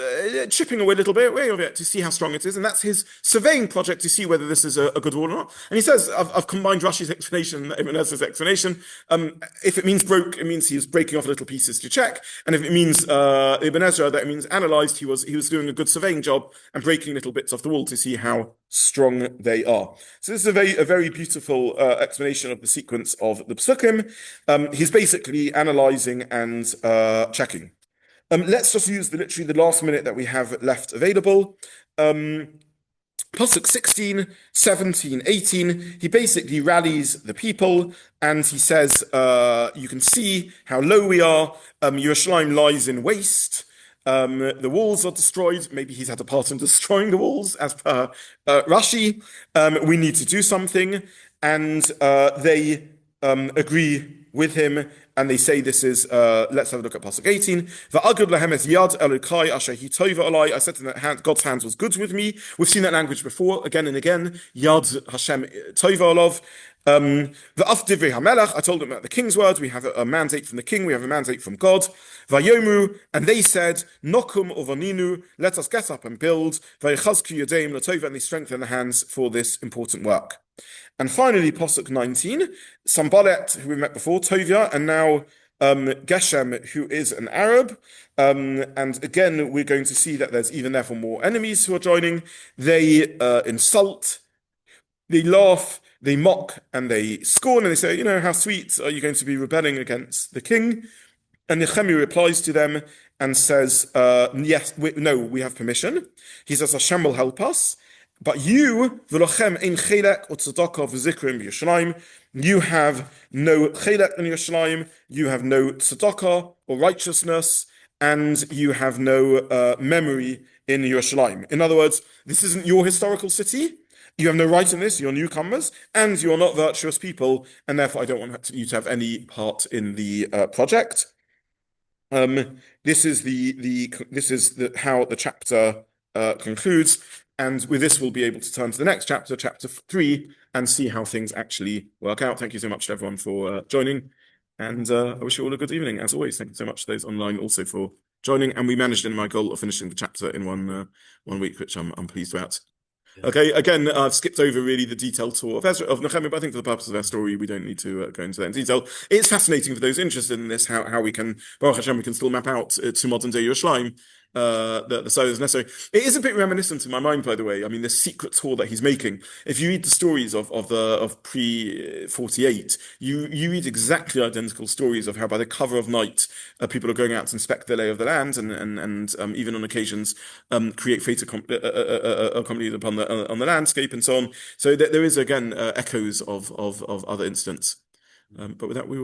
chipping away a little bit away of it to see how strong it is, and that's his surveying project to see whether this is a good wall or not. And he says, I've combined Rashi's explanation and Ibn Ezra's explanation. If it means broke, it means he was breaking off little pieces to check, and if it means Ibn Ezra, that it means analysed, he was doing a good surveying job and breaking little bits off the wall to see how strong they are. So this is a very beautiful explanation of the sequence of the Psukim. He's basically analysing and checking. Let's just use literally the last minute that we have left available. Pasuk 16, 17, 18, he basically rallies the people and he says, you can see how low we are. Yerushalayim lies in waste. The walls are destroyed. Maybe he's had a part in destroying the walls, as per Rashi. We need to do something. And they agree with him, and they say this is, let's have a look at Pasuk 18. I said to them that God's hands was good with me. We've seen that language before, again and again. Yad Hashem Tova Olav. I told them about the king's word. We have a mandate from the king. We have a mandate from God. Vayomu, and they said, Nokum ovaninu, let us get up and build. Vayechazku yodeim latova, and they strengthen the hands for this important work. And finally, Pasuk 19, Sanballat, who we met before, Tovia, and now Geshem, who is an Arab. And again, we're going to see that there's even therefore more enemies who are joining. They insult, they laugh, they mock, and they scorn, and they say, how sweet are you going to be rebelling against the king? And Nechemia replies to them and says, yes, we have permission. He says, Hashem will help us. But you, v'lochem ein chelek or tzedakah v'zikrim b'Yerushalayim, you have no chelek in Yerushalayim, you have no tzedakah or righteousness, and you have no memory in Yerushalayim. In other words, this isn't your historical city. You have no right in this. You're newcomers, and you're not virtuous people, and therefore I don't want you to have any part in the project. This is how the chapter concludes. And with this, we'll be able to turn to the next chapter, chapter 3, and see how things actually work out. Thank you so much to everyone for joining. And I wish you all a good evening. As always, thank you so much to those online also for joining. And we managed in my goal of finishing the chapter in one week, which I'm pleased about. Yeah. Okay, again, I've skipped over really the detailed tour of Nechemia, but I think for the purpose of our story, we don't need to go into that in detail. It's fascinating for those interested in this, how we can, Baruch Hashem, we can still map out to modern day Yerushalayim, the size is necessary. It is a bit reminiscent in my mind, by the way. I mean, the secret tour that he's making. If you read the stories of pre-48, you read exactly identical stories of how by the cover of night, people are going out to inspect the lay of the land and even on occasions create fait accompli upon on the landscape and so on. So there is again echoes of other incidents. But with that, we will.